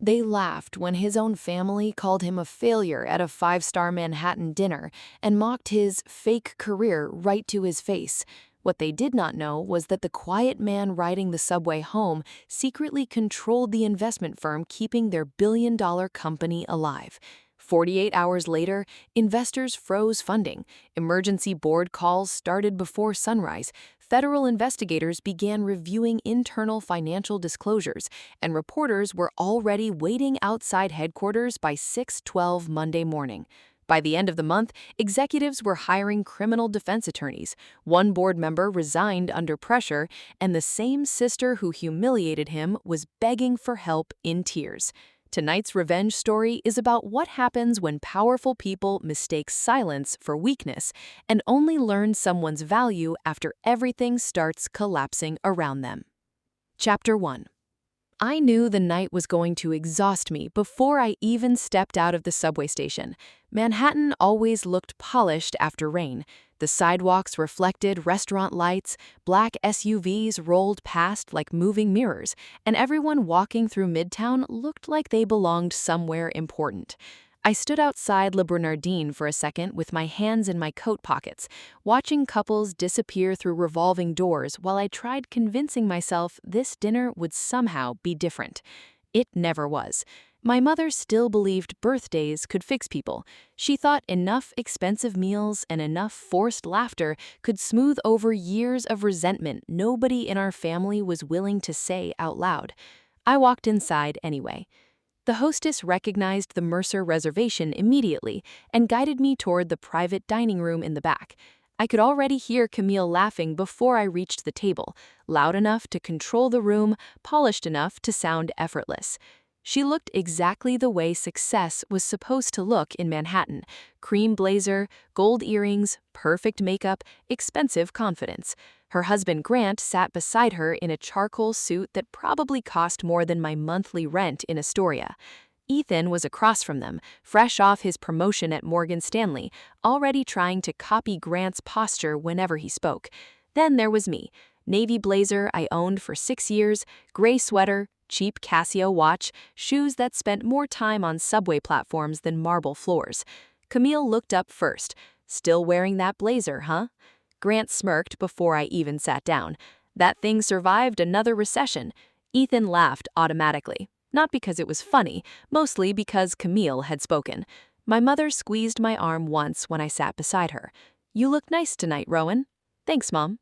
They laughed when his own family called him a failure at a five-star Manhattan dinner and mocked his fake career right to his face. What they did not know was that the quiet man riding the subway home secretly controlled the investment firm keeping their billion-dollar company alive. 48 hours later, investors froze funding. Emergency board calls started before sunrise. Federal investigators began reviewing internal financial disclosures, and reporters were already waiting outside headquarters by 6:12 Monday morning. By the end of the month, executives were hiring criminal defense attorneys. One board member resigned under pressure, and the same sister who humiliated him was begging for help in tears. Tonight's revenge story is about what happens when powerful people mistake silence for weakness and only learn someone's value after everything starts collapsing around them. Chapter 1. I knew the night was going to exhaust me before I even stepped out of the subway station. Manhattan always looked polished after rain. The sidewalks reflected restaurant lights, black SUVs rolled past like moving mirrors, and everyone walking through Midtown looked like they belonged somewhere important. I stood outside Le Bernardin for a second with my hands in my coat pockets, watching couples disappear through revolving doors while I tried convincing myself this dinner would somehow be different. It never was. My mother still believed birthdays could fix people. She thought enough expensive meals and enough forced laughter could smooth over years of resentment nobody in our family was willing to say out loud. I walked inside anyway. The hostess recognized the Mercer reservation immediately and guided me toward the private dining room in the back. I could already hear Camille laughing before I reached the table, loud enough to control the room, polished enough to sound effortless. She looked exactly the way success was supposed to look in Manhattan: cream blazer, gold earrings, perfect makeup, expensive confidence. Her husband Grant sat beside her in a charcoal suit that probably cost more than my monthly rent in Astoria. Ethan was across from them, fresh off his promotion at Morgan Stanley, already trying to copy Grant's posture whenever he spoke. Then there was me, navy blazer I owned for 6 years, gray sweater, cheap Casio watch, shoes that spent more time on subway platforms than marble floors. Camille looked up first. "Still wearing that blazer, huh?" Grant smirked before I even sat down. "That thing survived another recession." Ethan laughed automatically, not because it was funny, mostly because Camille had spoken. My mother squeezed my arm once when I sat beside her. "You look nice tonight, Rowan." "Thanks, Mom."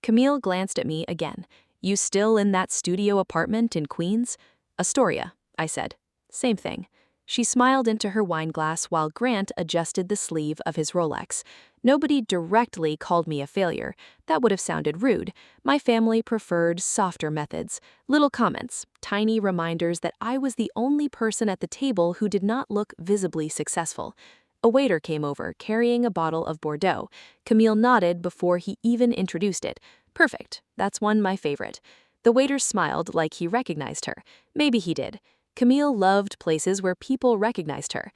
Camille glanced at me again. "You still in that studio apartment in Queens?" "Astoria," I said. "Same thing." She smiled into her wine glass while Grant adjusted the sleeve of his Rolex. Nobody directly called me a failure. That would have sounded rude. My family preferred softer methods. Little comments, tiny reminders that I was the only person at the table who did not look visibly successful. A waiter came over, carrying a bottle of Bordeaux. Camille nodded before he even introduced it. "Perfect. That's my favorite." The waiter smiled like he recognized her. Maybe he did. Camille loved places where people recognized her.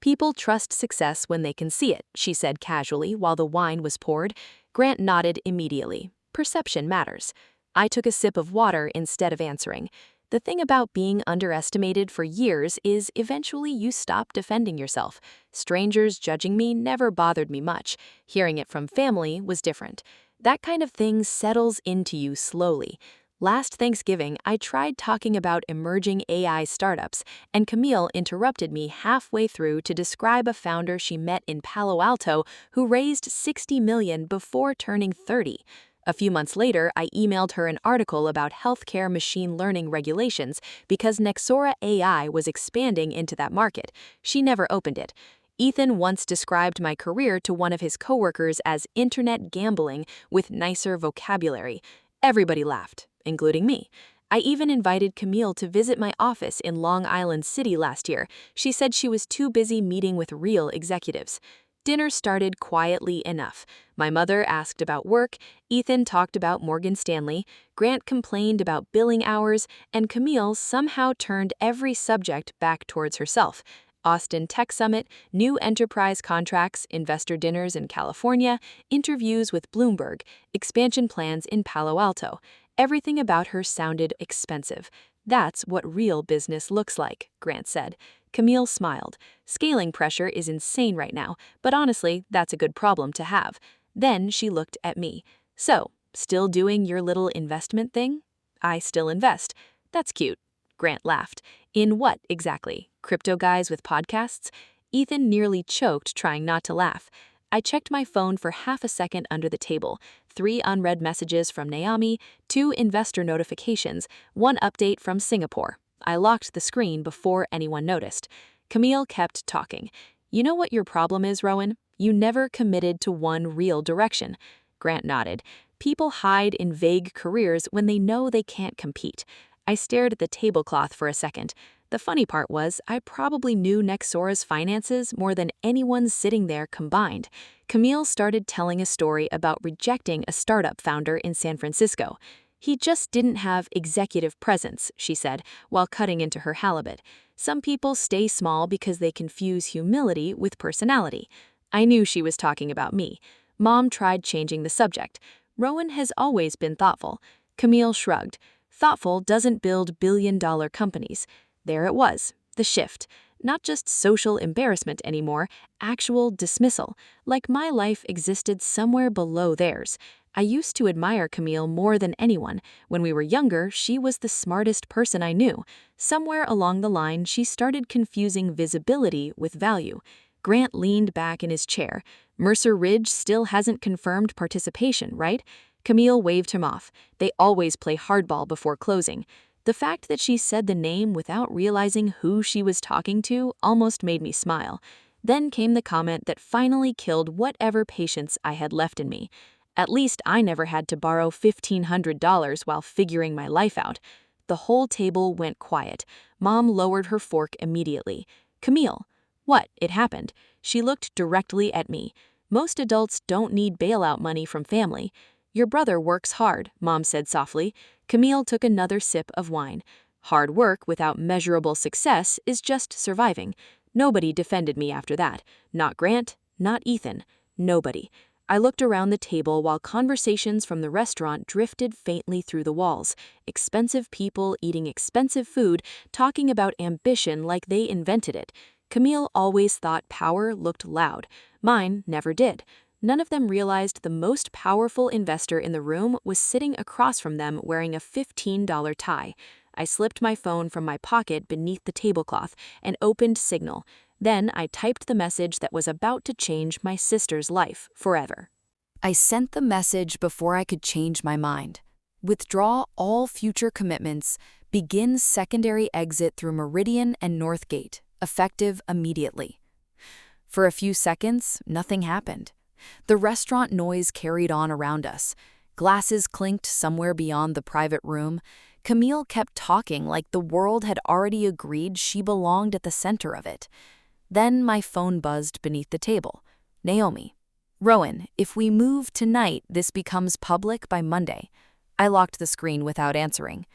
"People trust success when they can see it," she said casually while the wine was poured. Grant nodded immediately. "Perception matters." I took a sip of water instead of answering. The thing about being underestimated for years is eventually you stop defending yourself. Strangers judging me never bothered me much. Hearing it from family was different. That kind of thing settles into you slowly. Last Thanksgiving, I tried talking about emerging AI startups, and Camille interrupted me halfway through to describe a founder she met in Palo Alto who raised $60 million before turning 30. A few months later, I emailed her an article about healthcare machine learning regulations because Nexora AI was expanding into that market. She never opened it. Ethan once described my career to one of his coworkers as internet gambling with nicer vocabulary. Everybody laughed, including me. I even invited Camille to visit my office in Long Island City last year. She said she was too busy meeting with real executives. Dinner started quietly enough. My mother asked about work, Ethan talked about Morgan Stanley, Grant complained about billing hours, and Camille somehow turned every subject back towards herself. Austin Tech Summit, new enterprise contracts, investor dinners in California, interviews with Bloomberg, expansion plans in Palo Alto. Everything about her sounded expensive. That's what real business looks like, Grant said. Camille smiled. Scaling pressure is insane right now, but honestly, that's a good problem to have. Then she looked at me. So, still doing your little investment thing? I still invest. That's cute. Grant laughed. In what exactly? Crypto guys with podcasts? Ethan nearly choked, trying not to laugh. I checked my phone for half a second under the table. 3 unread messages from Naomi, 2 investor notifications, 1 update from Singapore. I locked the screen before anyone noticed. Camille kept talking. You know what your problem is, Rowan? You never committed to one real direction. Grant nodded. People hide in vague careers when they know they can't compete. I stared at the tablecloth for a second. The funny part was, I probably knew Nexora's finances more than anyone sitting there combined. Camille started telling a story about rejecting a startup founder in San Francisco. He just didn't have executive presence, she said, while cutting into her halibut. Some people stay small because they confuse humility with personality. I knew she was talking about me. Mom tried changing the subject. Rowan has always been thoughtful. Camille shrugged. Thoughtful doesn't build billion-dollar companies. There it was, the shift. Not just social embarrassment anymore, actual dismissal, like my life existed somewhere below theirs. I used to admire Camille more than anyone. When we were younger, she was the smartest person I knew. Somewhere along the line, she started confusing visibility with value. Grant leaned back in his chair. Mercer Ridge still hasn't confirmed participation, right? Camille waved him off. They always play hardball before closing. The fact that she said the name without realizing who she was talking to almost made me smile. Then came the comment that finally killed whatever patience I had left in me. At least I never had to borrow $1,500 while figuring my life out. The whole table went quiet. Mom lowered her fork immediately. Camille. What? It happened. She looked directly at me. Most adults don't need bailout money from family. Your brother works hard, Mom said softly. Camille took another sip of wine. Hard work without measurable success is just surviving. Nobody defended me after that. Not Grant, not Ethan. Nobody. I looked around the table while conversations from the restaurant drifted faintly through the walls. Expensive people eating expensive food, talking about ambition like they invented it. Camille always thought power looked loud. Mine never did. None of them realized the most powerful investor in the room was sitting across from them wearing a $15 tie. I slipped my phone from my pocket beneath the tablecloth and opened Signal. Then I typed the message that was about to change my sister's life forever. I sent the message before I could change my mind. Withdraw all future commitments. Begin secondary exit through Meridian and Northgate, effective immediately. For a few seconds, nothing happened. The restaurant noise carried on around us. Glasses clinked somewhere beyond the private room. Camille kept talking like the world had already agreed she belonged at the center of it. Then my phone buzzed beneath the table. Naomi. Rowan, if we move tonight, this becomes public by Monday. I locked the screen without answering.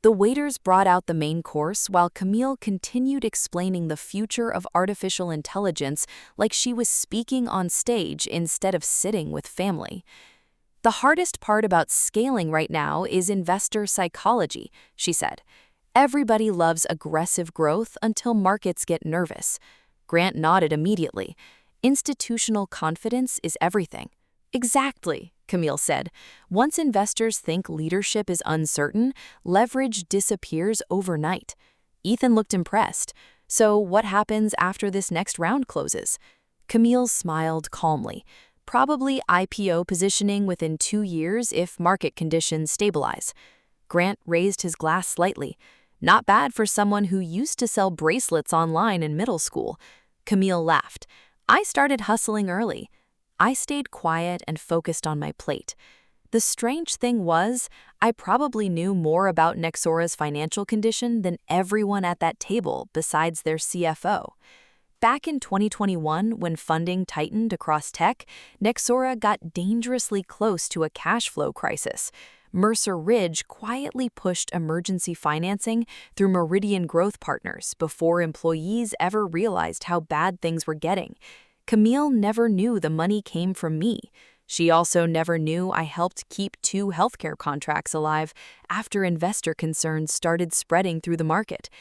The waiters brought out the main course while Camille continued explaining the future of artificial intelligence like she was speaking on stage instead of sitting with family. The hardest part about scaling right now is investor psychology, she said. Everybody loves aggressive growth until markets get nervous. Grant nodded immediately. Institutional confidence is everything. Exactly, Camille said. Once investors think leadership is uncertain, leverage disappears overnight. Ethan looked impressed. So what happens after this next round closes? Camille smiled calmly. Probably IPO positioning within 2 years if market conditions stabilize. Grant raised his glass slightly. Not bad for someone who used to sell bracelets online in middle school. Camille laughed. I started hustling early. I stayed quiet and focused on my plate. The strange thing was, I probably knew more about Nexora's financial condition than everyone at that table besides their CFO. Back in 2021, when funding tightened across tech, Nexora got dangerously close to a cash flow crisis. Mercer Ridge quietly pushed emergency financing through Meridian Growth Partners before employees ever realized how bad things were getting. Camille never knew the money came from me. She also never knew I helped keep 2 healthcare contracts alive after investor concerns started spreading through the market.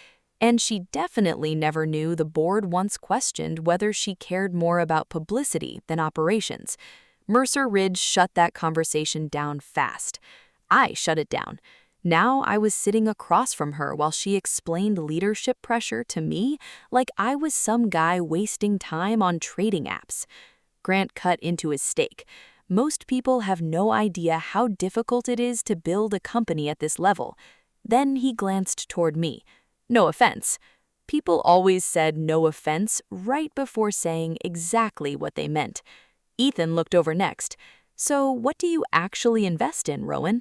And she definitely never knew the board once questioned whether she cared more about publicity than operations. Mercer Ridge shut that conversation down fast. I shut it down. Now I was sitting across from her while she explained leadership pressure to me like I was some guy wasting time on trading apps. Grant cut into his steak. Most people have no idea how difficult it is to build a company at this level. Then he glanced toward me. No offense. People always said no offense right before saying exactly what they meant. Ethan looked over next. So what do you actually invest in, Rowan?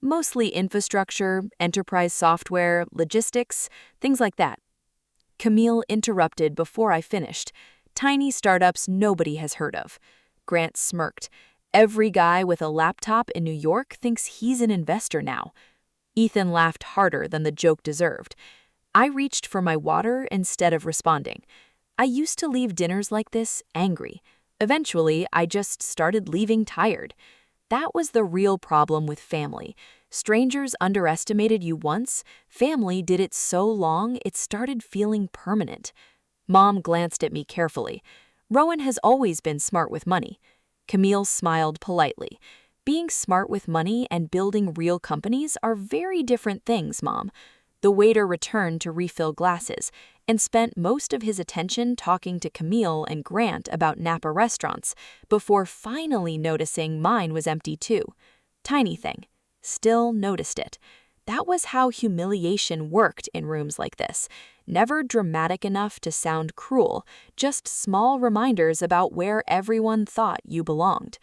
Mostly infrastructure, enterprise software, logistics, things like that. Camille interrupted before I finished. Tiny startups nobody has heard of. Grant smirked. Every guy with a laptop in New York thinks he's an investor now. Ethan laughed harder than the joke deserved. I reached for my water instead of responding. I used to leave dinners like this angry. Eventually, I just started leaving tired. That was the real problem with family. Strangers underestimated you once, family did it so long it started feeling permanent. Mom glanced at me carefully. Rowan has always been smart with money. Camille smiled politely. Being smart with money and building real companies are very different things, Mom. The waiter returned to refill glasses and spent most of his attention talking to Camille and Grant about Napa restaurants before finally noticing mine was empty too. Tiny thing. Still noticed it. That was how humiliation worked in rooms like this. Never dramatic enough to sound cruel, just small reminders about where everyone thought you belonged.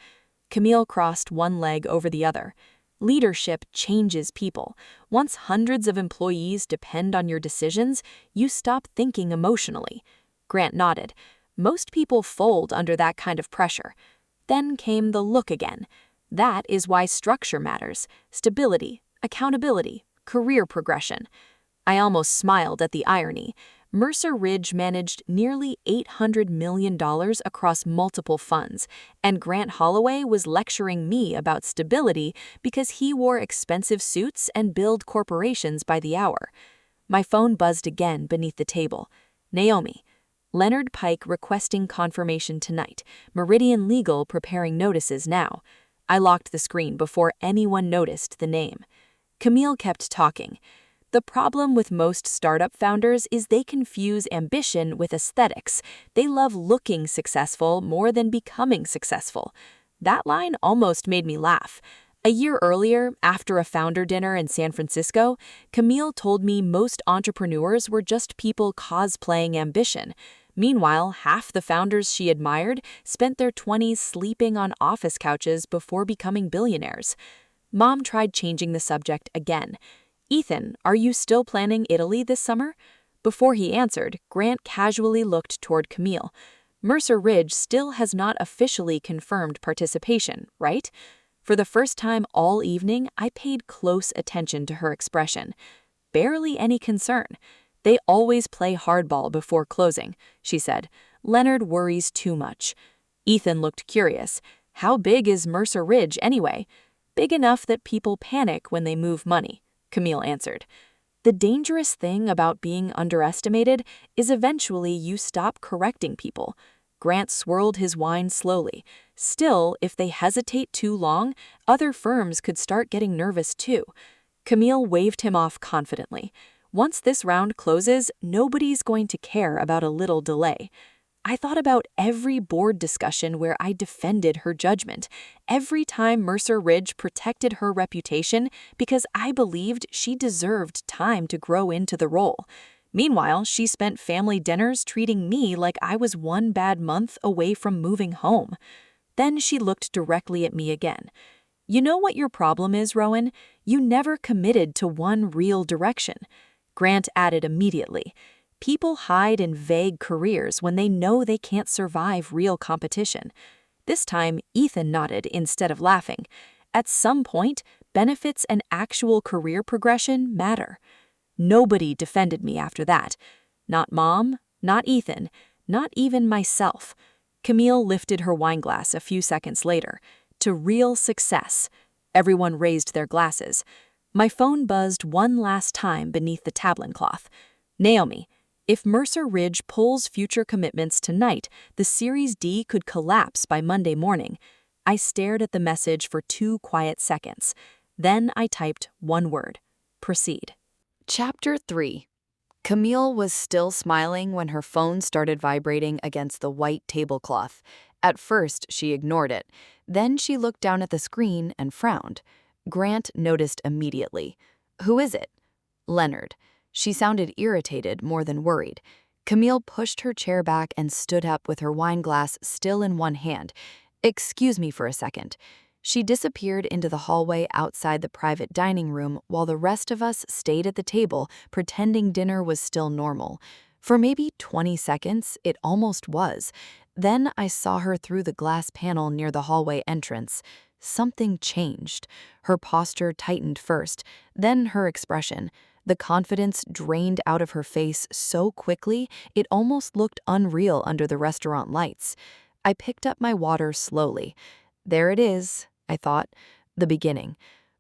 Camille crossed one leg over the other. Leadership changes people. Once hundreds of employees depend on your decisions, you stop thinking emotionally. Grant nodded. Most people fold under that kind of pressure. Then came the look again. That is why structure matters. Stability, accountability, career progression. I almost smiled at the irony. Mercer Ridge managed nearly $800 million across multiple funds, and Grant Holloway was lecturing me about stability because he wore expensive suits and billed corporations by the hour. My phone buzzed again beneath the table. Naomi. Leonard Pike requesting confirmation tonight. Meridian Legal preparing notices now. I locked the screen before anyone noticed the name. Camille kept talking. The problem with most startup founders is they confuse ambition with aesthetics. They love looking successful more than becoming successful. That line almost made me laugh. A year earlier, after a founder dinner in San Francisco, Camille told me most entrepreneurs were just people cosplaying ambition. Meanwhile, half the founders she admired spent their 20s sleeping on office couches before becoming billionaires. Mom tried changing the subject again. Ethan, are you still planning Italy this summer? Before he answered, Grant casually looked toward Camille. Mercer Ridge still has not officially confirmed participation, right? For the first time all evening, I paid close attention to her expression. Barely any concern. They always play hardball before closing, she said. Leonard worries too much. Ethan looked curious. How big is Mercer Ridge anyway? Big enough that people panic when they move money, Camille answered. The dangerous thing about being underestimated is eventually you stop correcting people. Grant swirled his wine slowly. Still, if they hesitate too long, other firms could start getting nervous too. Camille waved him off confidently. Once this round closes, nobody's going to care about a little delay. I thought about every board discussion where I defended her judgment, every time Mercer Ridge protected her reputation because I believed she deserved time to grow into the role. Meanwhile, she spent family dinners treating me like I was one bad month away from moving home. Then she looked directly at me again. You know what your problem is, Rowan? You never committed to one real direction. Grant added immediately. People hide in vague careers when they know they can't survive real competition. This time, Ethan nodded instead of laughing. At some point, benefits and actual career progression matter. Nobody defended me after that. Not Mom, not Ethan, not even myself. Camille lifted her wineglass a few seconds later. to real success. Everyone raised their glasses. My phone buzzed one last time beneath the tablet cloth. Naomi, if Mercer Ridge pulls future commitments tonight, the Series D could collapse by Monday morning. I stared at the message for 2 quiet seconds. Then I typed one word. Proceed. Chapter 3. Camille was still smiling when her phone started vibrating against the white tablecloth. At first, she ignored it. Then she looked down at the screen and frowned. Grant noticed immediately. "Who is it?" "Leonard." She sounded irritated more than worried. Camille pushed her chair back and stood up with her wine glass still in one hand. "Excuse me for a second." She disappeared into the hallway outside the private dining room while the rest of us stayed at the table pretending dinner was still normal. For maybe 20 seconds, it almost was. Then I saw her through the glass panel near the hallway entrance. Something changed. Her posture tightened first, then her expression. The confidence drained out of her face so quickly it almost looked unreal under the restaurant lights. I picked up my water slowly. There it is, I thought. The beginning.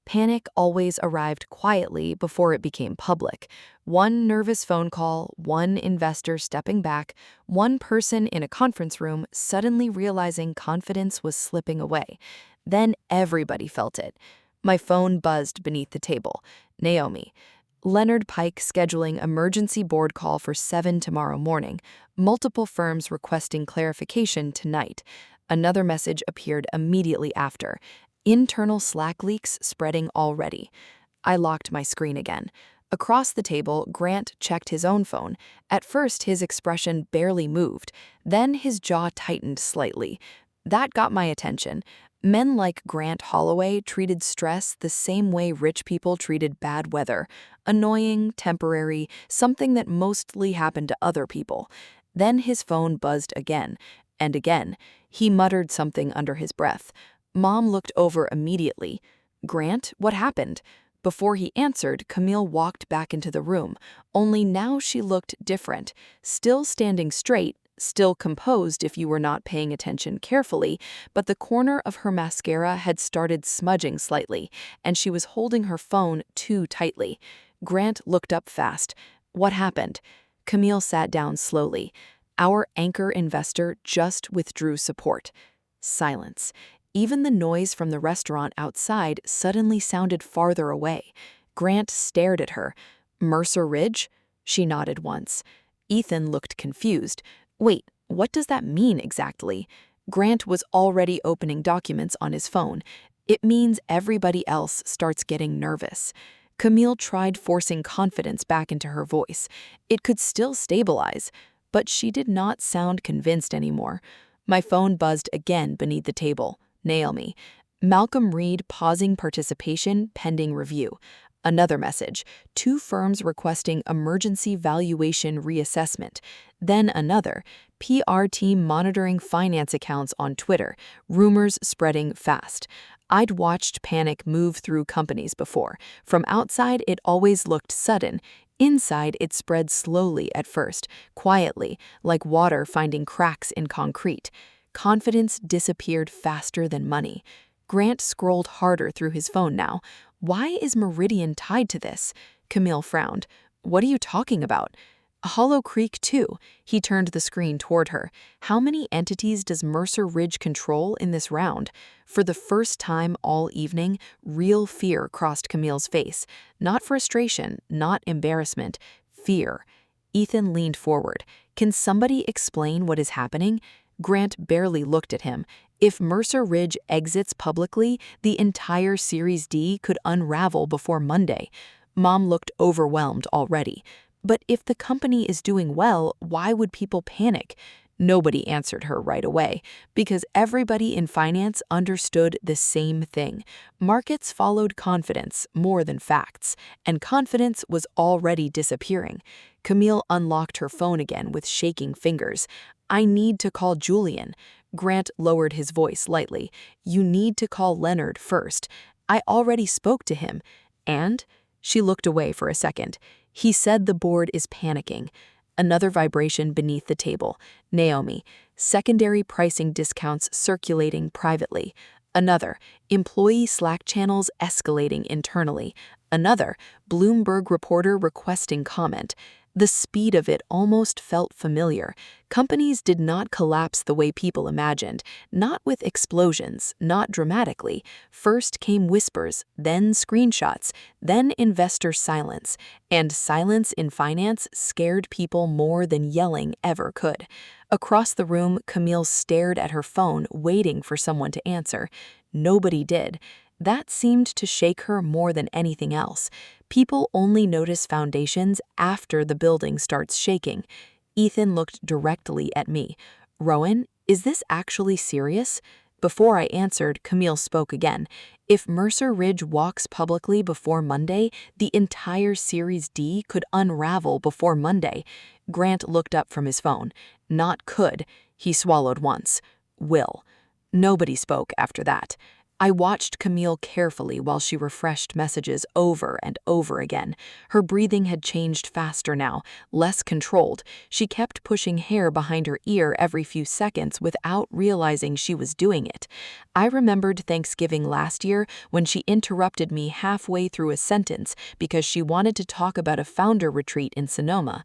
Panic always arrived quietly before it became public. One nervous phone call, one investor stepping back, one person in a conference room suddenly realizing confidence was slipping away. Then everybody felt it. My phone buzzed beneath the table. Naomi. Leonard Pike scheduling emergency board call for 7 tomorrow morning. Multiple firms requesting clarification tonight. Another message appeared immediately after. Internal Slack leaks spreading already. I locked my screen again. Across the table, Grant checked his own phone. At first, his expression barely moved. Then his jaw tightened slightly. That got my attention. Men like Grant Holloway treated stress the same way rich people treated bad weather. Annoying, temporary, something that mostly happened to other people. Then his phone buzzed again. And again. He muttered something under his breath. Mom looked over immediately. "Grant, what happened?" Before he answered, Camille walked back into the room, only now she looked different, still standing straight, still composed if you were not paying attention carefully, but the corner of her mascara had started smudging slightly, and she was holding her phone too tightly. Grant looked up fast. "What happened?" Camille sat down slowly. Our anchor investor just withdrew support. Silence. Even the noise from the restaurant outside suddenly sounded farther away. Grant stared at her. "Mercer Ridge?" She nodded once. Ethan looked confused. "Wait, what does that mean exactly?" Grant was already opening documents on his phone. "It means everybody else starts getting nervous." Camille tried forcing confidence back into her voice. It could still stabilize, but she did not sound convinced anymore. My phone buzzed again beneath the table. Naomi. Malcolm Reed pausing participation pending review. Another message. 2 firms requesting emergency valuation reassessment. Then another. PR team monitoring finance accounts on Twitter. Rumors spreading fast. I'd watched panic move through companies before. From outside, it always looked sudden. Inside, it spread slowly at first, quietly, like water finding cracks in concrete. Confidence disappeared faster than money. Grant scrolled harder through his phone now. "Why is Meridian tied to this?" Camille frowned. "What are you talking about?" "Hollow Creek, too." He turned the screen toward her. "How many entities does Mercer Ridge control in this round?" For the first time all evening, real fear crossed Camille's face. Not frustration, not embarrassment, fear. Ethan leaned forward. "Can somebody explain what is happening?" Grant barely looked at him. If Mercer Ridge exits publicly, the entire Series D could unravel before Monday. Mom looked overwhelmed already. But if the company is doing well, why would people panic? Nobody answered her right away, because everybody in finance understood the same thing. Markets followed confidence more than facts, and confidence was already disappearing. Camille unlocked her phone again with shaking fingers. "I need to call Julian." Grant lowered his voice lightly. "You need to call Leonard first. I already spoke to him." "And?" She looked away for a second. "He said the board is panicking." Another vibration beneath the table. Naomi. Secondary pricing discounts circulating privately. Another, employee Slack channels escalating internally. Another, Bloomberg reporter requesting comment. The speed of it almost felt familiar. Companies did not collapse the way people imagined, not with explosions, not dramatically. First came whispers, then screenshots, then investor silence. And silence in finance scared people more than yelling ever could. Across the room, Camille stared at her phone, waiting for someone to answer. Nobody did. That seemed to shake her more than anything else. People only notice foundations after the building starts shaking. Ethan looked directly at me. Rowan, is this actually serious? Before I answered, Camille spoke again. If Mercer Ridge walks publicly before Monday, the entire Series D could unravel before Monday. Grant looked up from his phone. Not could. He swallowed once. Will. Nobody spoke after that. I watched Camille carefully while she refreshed messages over and over again. Her breathing had changed faster now, less controlled. She kept pushing hair behind her ear every few seconds without realizing she was doing it. I remembered Thanksgiving last year when she interrupted me halfway through a sentence because she wanted to talk about a founder retreat in Sonoma.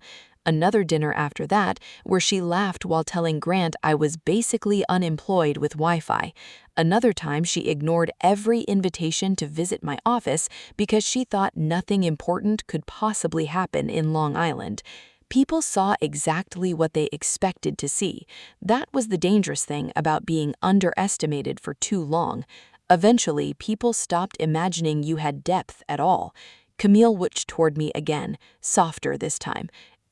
Another dinner after that, where she laughed while telling Grant I was basically unemployed with Wi-Fi. Another time she ignored every invitation to visit my office because she thought nothing important could possibly happen in Long Island. People saw exactly what they expected to see. That was the dangerous thing about being underestimated for too long. Eventually, people stopped imagining you had depth at all. Camille witched toward me again, softer this time.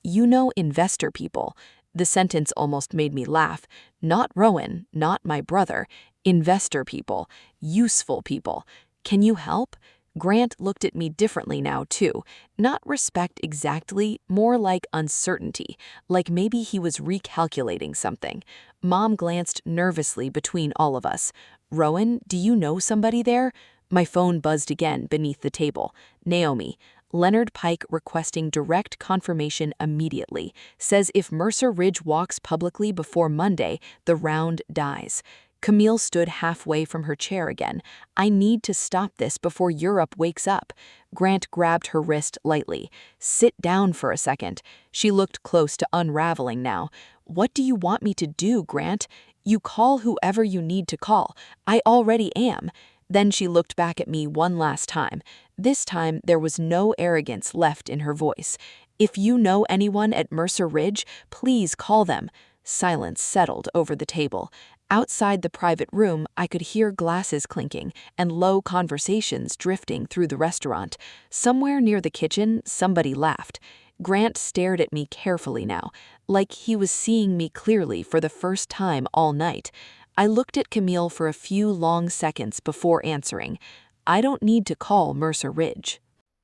You know investor people. The sentence almost made me laugh. Not Rowan, not my brother. Investor people. Useful people. Can you help? Grant looked at me differently now, too. Not respect exactly, more like uncertainty, like maybe he was recalculating something. Mom glanced nervously between all of us. Rowan, do you know somebody there? My phone buzzed again beneath the table. Naomi. Leonard Pike requesting direct confirmation immediately. Says if Mercer Ridge walks publicly before Monday, the round dies. Camille stood halfway from her chair again. I need to stop this before Europe wakes up. Grant grabbed her wrist lightly. Sit down for a second. She looked close to unraveling now. What do you want me to do, Grant? You call whoever you need to call. I already am. Then she looked back at me one last time. This time, there was no arrogance left in her voice. If you know anyone at Mercer Ridge, please call them. Silence settled over the table. Outside the private room, I could hear glasses clinking and low conversations drifting through the restaurant. Somewhere near the kitchen, somebody laughed. Grant stared at me carefully now, like he was seeing me clearly for the first time all night. I looked at Camille for a few long seconds before answering. I don't need to call Mercer Ridge.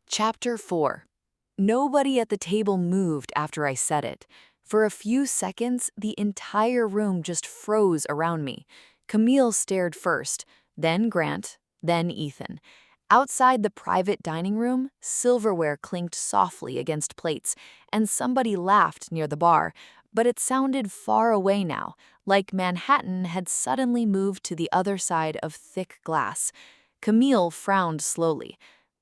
Chapter 4. Nobody at the table moved after I said it. For a few seconds, the entire room just froze around me. Camille stared first, then Grant, then Ethan. Outside the private dining room, silverware clinked softly against plates, and somebody laughed near the bar, but it sounded far away now, like Manhattan had suddenly moved to the other side of thick glass. Camille frowned slowly.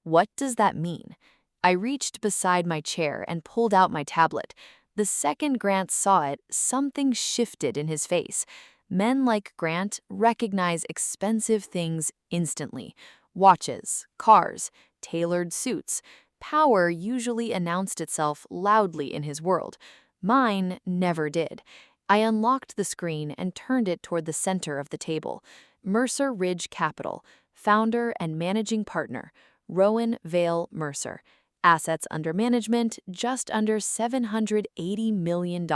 What does that mean? I reached beside my chair and pulled out my tablet. The second Grant saw it, something shifted in his face. Men like Grant recognize expensive things instantly. Watches, cars, tailored suits. Power usually announced itself loudly in his world. Mine never did. I unlocked the screen and turned it toward the center of the table. Mercer Ridge Capital, founder and managing partner, Rowan Vale Mercer. Assets under management just under $780 million.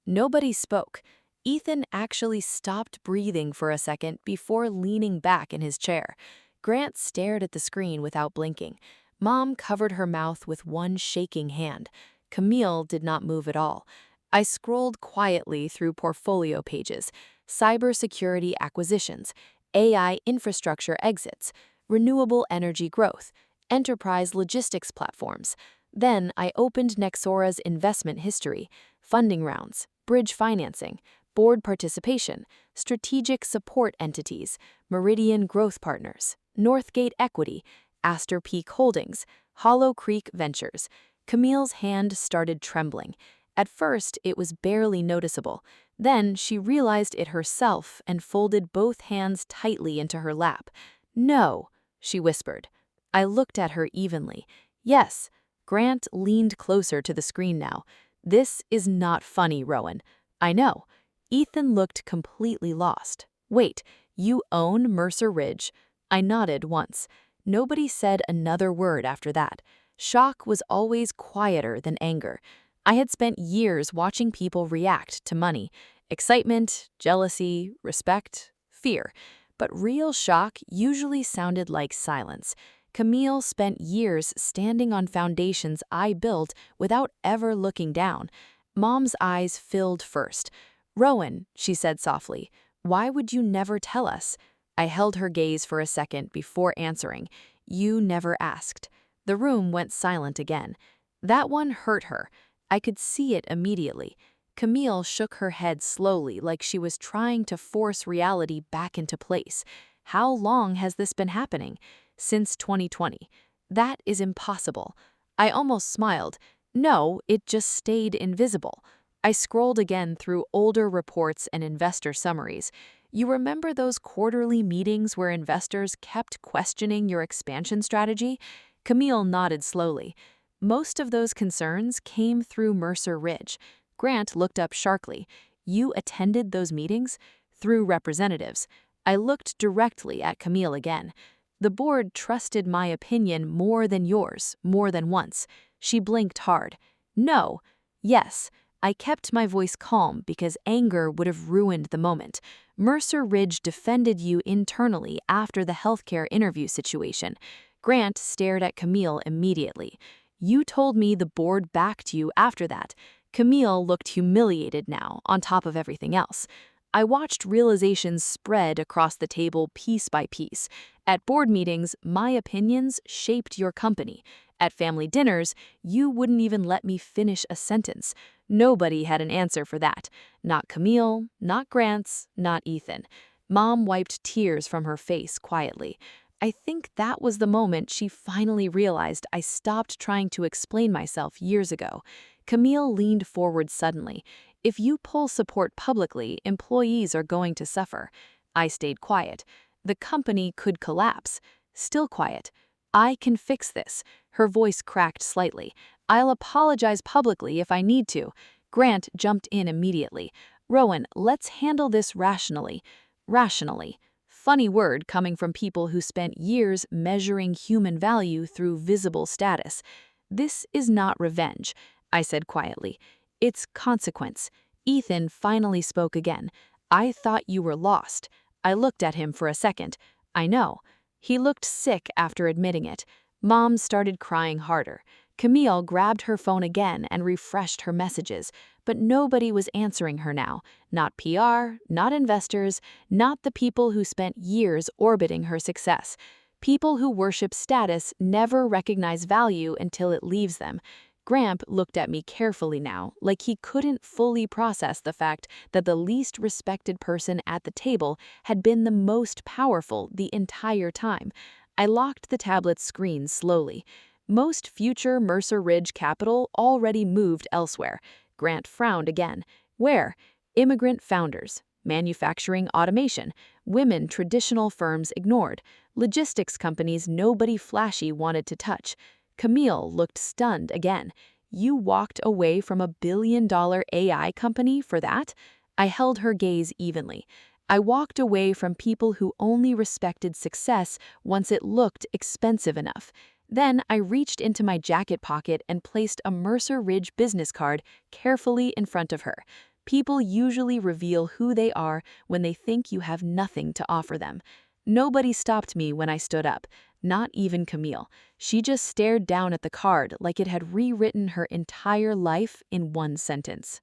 Nobody spoke. Ethan actually stopped breathing for a second before leaning back in his chair. Grant stared at the screen without blinking. Mom covered her mouth with one shaking hand. Camille did not move at all. I scrolled quietly through portfolio pages, cybersecurity acquisitions, AI infrastructure exits, renewable energy growth, enterprise logistics platforms. Then I opened Nexora's investment history, funding rounds, bridge financing, board participation, strategic support entities, Meridian Growth Partners, Northgate Equity, Astor Peak Holdings, Hollow Creek Ventures. Camille's hand started trembling. At first, it was barely noticeable. Then she realized it herself and folded both hands tightly into her lap. "No," she whispered. I looked at her evenly. "Yes." Grant leaned closer to the screen now. "This is not funny, Rowan." "I know." Ethan looked completely lost. "Wait, you own Mercer Ridge?" I nodded once. Nobody said another word after that. Shock was always quieter than anger. I had spent years watching people react to money. Excitement, jealousy, respect, fear. But real shock usually sounded like silence. Camille spent years standing on foundations I built without ever looking down. Mom's eyes filled first. "Rowan," she said softly, "why would you never tell us?" I held her gaze for a second before answering. "You never asked." The room went silent again. That one hurt her. I could see it immediately. Camille shook her head slowly, like she was trying to force reality back into place. "How long has this been happening?" "Since 2020. "That is impossible." I almost smiled. "No, it just stayed invisible." I scrolled again through older reports and investor summaries. "You remember those quarterly meetings where investors kept questioning your expansion strategy?" Camille nodded slowly. "Most of those concerns came through Mercer Ridge." Grant looked up sharply. "You attended those meetings?" "Through representatives." I looked directly at Camille again. "The board trusted my opinion more than yours, more than once." She blinked hard. "No." "Yes." I kept my voice calm because anger would have ruined the moment. "Mercer Ridge defended you internally after the healthcare interview situation." Grant stared at Camille immediately. "You told me the board backed you after that." Camille looked humiliated now, on top of everything else. I watched realizations spread across the table piece by piece. At board meetings, my opinions shaped your company. At family dinners, you wouldn't even let me finish a sentence. Nobody had an answer for that. Not Camille, not Grant's, not Ethan. Mom wiped tears from her face quietly. I think that was the moment she finally realized I stopped trying to explain myself years ago. Camille leaned forward suddenly. "If you pull support publicly, employees are going to suffer." I stayed quiet. "The company could collapse." Still quiet. "I can fix this." Her voice cracked slightly. "I'll apologize publicly if I need to." Grant jumped in immediately. "Rowan, let's handle this rationally." Rationally. Funny word coming from people who spent years measuring human value through visible status. "This is not revenge," I said quietly. "It's consequence." Ethan finally spoke again. "I thought you were lost." I looked at him for a second. "I know." He looked sick after admitting it. Mom started crying harder. Camille grabbed her phone again and refreshed her messages, but nobody was answering her now. Not PR, not investors, not the people who spent years orbiting her success. People who worship status never recognize value until it leaves them. Gramp looked at me carefully now, like he couldn't fully process the fact that the least respected person at the table had been the most powerful the entire time. I locked the tablet's screen slowly. Most future Mercer Ridge capital already moved elsewhere. Grant frowned again. "Where?" "Immigrant founders. Manufacturing automation. Women traditional firms ignored. Logistics companies nobody flashy wanted to touch." Camille looked stunned again. "You walked away from a billion-dollar AI company for that?" I held her gaze evenly. "I walked away from people who only respected success once it looked expensive enough." Then I reached into my jacket pocket and placed a Mercer Ridge business card carefully in front of her. People usually reveal who they are when they think you have nothing to offer them. Nobody stopped me when I stood up, not even Camille. She just stared down at the card like it had rewritten her entire life in one sentence.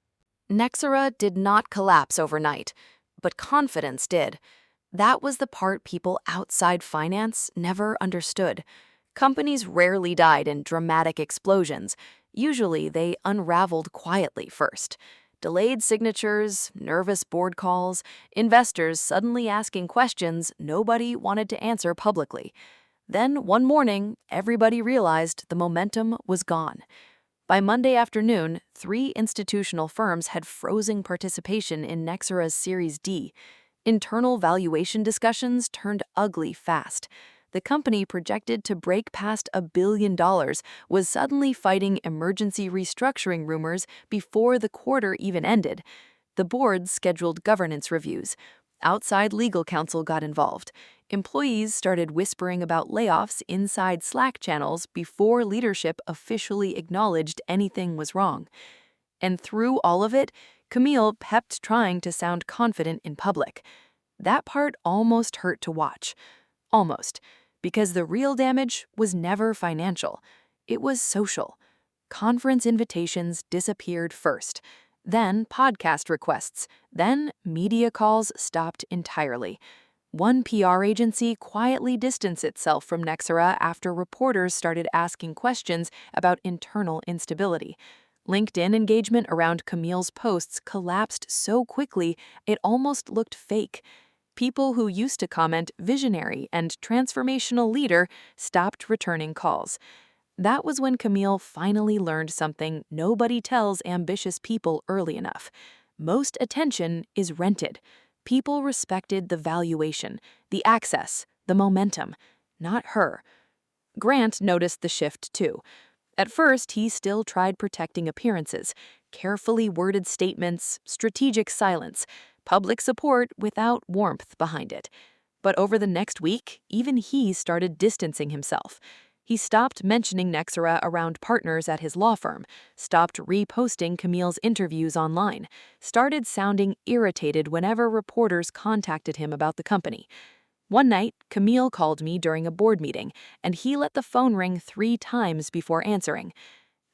Nexera did not collapse overnight, but confidence did. That was the part people outside finance never understood. Companies rarely died in dramatic explosions. Usually, they unraveled quietly first. Delayed signatures, nervous board calls, investors suddenly asking questions nobody wanted to answer publicly. Then, one morning, everybody realized the momentum was gone. By Monday afternoon, 3 institutional firms had frozen participation in Nexera's Series D. Internal valuation discussions turned ugly fast. The company, projected to break past $1 billion, was suddenly fighting emergency restructuring rumors before the quarter even ended. The board scheduled governance reviews. Outside legal counsel got involved. Employees started whispering about layoffs inside Slack channels before leadership officially acknowledged anything was wrong. And through all of it, Camille kept trying to sound confident in public. That part almost hurt to watch. Almost. Because the real damage was never financial. It was social. Conference invitations disappeared first. Then podcast requests. Then media calls stopped entirely. One PR agency quietly distanced itself from Nexera after reporters started asking questions about internal instability. LinkedIn engagement around Camille's posts collapsed so quickly it almost looked fake. People who used to comment "visionary" and "transformational leader" stopped returning calls. That was when Camille finally learned something nobody tells ambitious people early enough. Most attention is rented. People respected the valuation, the access, the momentum, not her. Grant noticed the shift too. At first, he still tried protecting appearances, carefully worded statements, strategic silence, public support without warmth behind it. But over the next week, even he started distancing himself. He stopped mentioning Nexera around partners at his law firm, stopped reposting Camille's interviews online, started sounding irritated whenever reporters contacted him about the company. One night, Camille called me during a board meeting, and he let the phone ring 3 times before answering.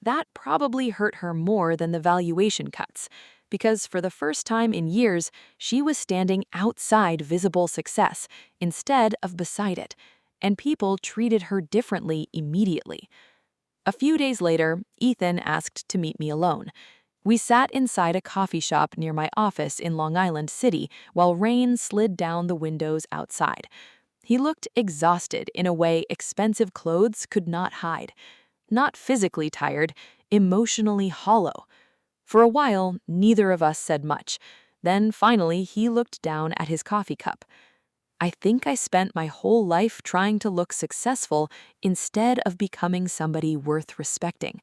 That probably hurt her more than the valuation cuts, because for the first time in years, she was standing outside visible success instead of beside it, and people treated her differently immediately. A few days later, Ethan asked to meet me alone. We sat inside a coffee shop near my office in Long Island City while rain slid down the windows outside. He looked exhausted in a way expensive clothes could not hide. Not physically tired, emotionally hollow. For a while, neither of us said much. Then finally, he looked down at his coffee cup. "I think I spent my whole life trying to look successful instead of becoming somebody worth respecting."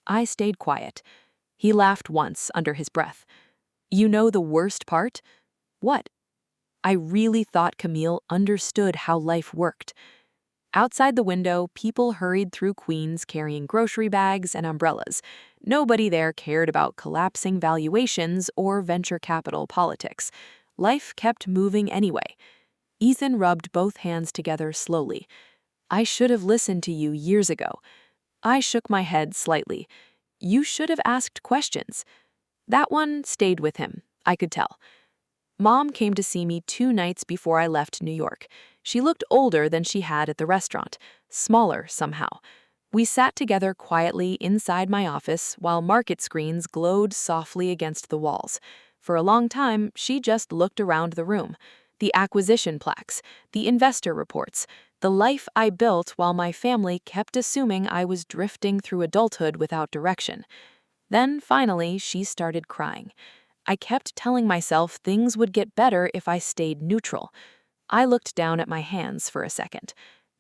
I stayed quiet. He laughed once under his breath. "You know the worst part?" "What?" "I really thought Camille understood how life worked." Outside the window, people hurried through Queens carrying grocery bags and umbrellas. Nobody there cared about collapsing valuations or venture capital politics. Life kept moving anyway. Ethan rubbed both hands together slowly. "I should have listened to you years ago." I shook my head slightly. "You should have asked questions." That one stayed with him, I could tell. Mom came to see me 2 nights before I left New York. She looked older than she had at the restaurant, smaller somehow. We sat together quietly inside my office while market screens glowed softly against the walls. For a long time, she just looked around the room. The acquisition plaques, the investor reports, the life I built while my family kept assuming I was drifting through adulthood without direction. Then, finally, she started crying. I kept telling myself things would get better if I stayed neutral. I looked down at my hands for a second.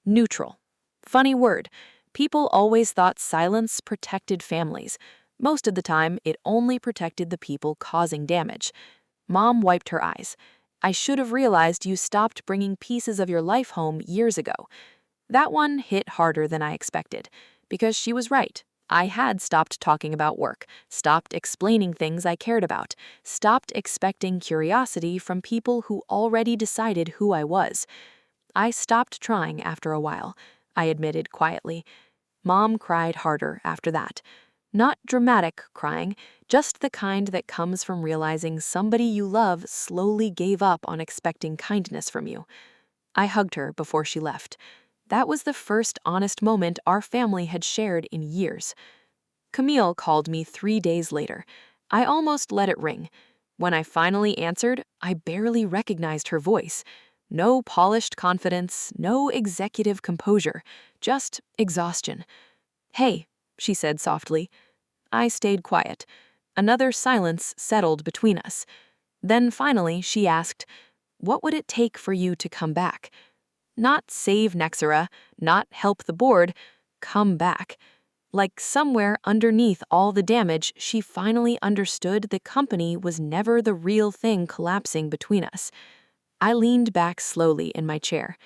Neutral. Funny word. People always thought silence protected families. Most of the time, it only protected the people causing damage. Mom wiped her eyes. "I should have realized you stopped bringing pieces of your life home years ago." That one hit harder than I expected, because she was right. I had stopped talking about work, stopped explaining things I cared about, stopped expecting curiosity from people who already decided who I was. I stopped trying after a while, I admitted quietly. Mom cried harder after that. Not dramatic crying, just the kind that comes from realizing somebody you love slowly gave up on expecting kindness from you. I hugged her before she left. That was the first honest moment our family had shared in years. Camille called me 3 days later. I almost let it ring. When I finally answered, I barely recognized her voice. No polished confidence, no executive composure, just exhaustion. "Hey," she said softly. I stayed quiet. Another silence settled between us. Then finally she asked, "What would it take for you to come back?" Not save Nexera, not help the board, come back. Like somewhere underneath all the damage, she finally understood the company was never the real thing collapsing between us. I leaned back slowly in my chair.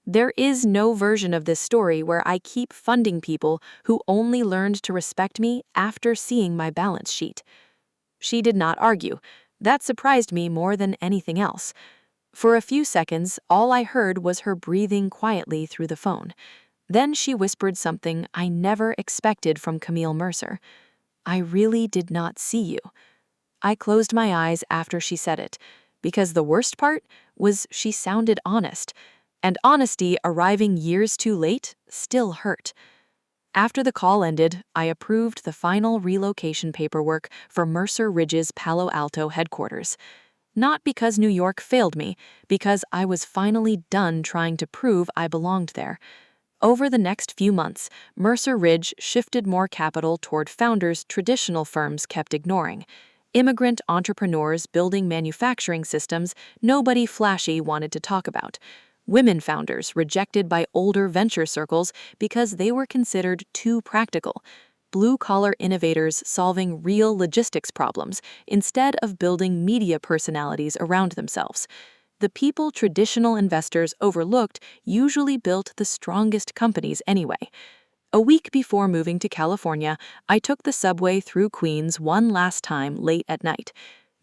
There is no version of this story where I keep funding people who only learned to respect me after seeing my balance sheet. She did not argue. That surprised me more than anything else. For a few seconds, all I heard was her breathing quietly through the phone. Then she whispered something I never expected from Camille Mercer. "I really did not see you." I closed my eyes after she said it, because the worst part was she sounded honest, and honesty arriving years too late still hurt. After the call ended, I approved the final relocation paperwork for Mercer Ridge's Palo Alto headquarters. Not because New York failed me, because I was finally done trying to prove I belonged there. Over the next few months, Mercer Ridge shifted more capital toward founders traditional firms kept ignoring. Immigrant entrepreneurs building manufacturing systems nobody flashy wanted to talk about. Women founders rejected by older venture circles because they were considered too practical. Blue-collar innovators solving real logistics problems instead of building media personalities around themselves. The people traditional investors overlooked usually built the strongest companies anyway. A week before moving to California, I took the subway through Queens one last time late at night.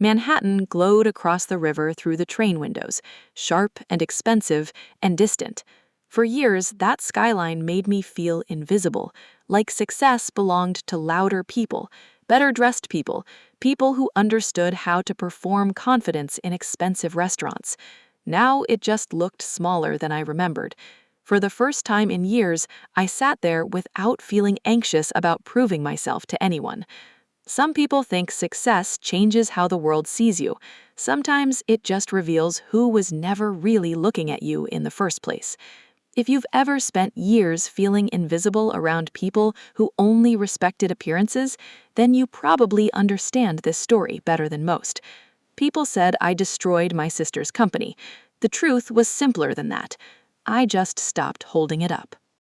Manhattan glowed across the river through the train windows, sharp and expensive and distant. For years, that skyline made me feel invisible, like success belonged to louder people, better-dressed people, people who understood how to perform confidence in expensive restaurants. Now it just looked smaller than I remembered. For the first time in years, I sat there without feeling anxious about proving myself to anyone. Some people think success changes how the world sees you. Sometimes it just reveals who was never really looking at you in the first place. If you've ever spent years feeling invisible around people who only respected appearances, then you probably understand this story better than most. People said I destroyed my sister's company. The truth was simpler than that. I just stopped holding it up.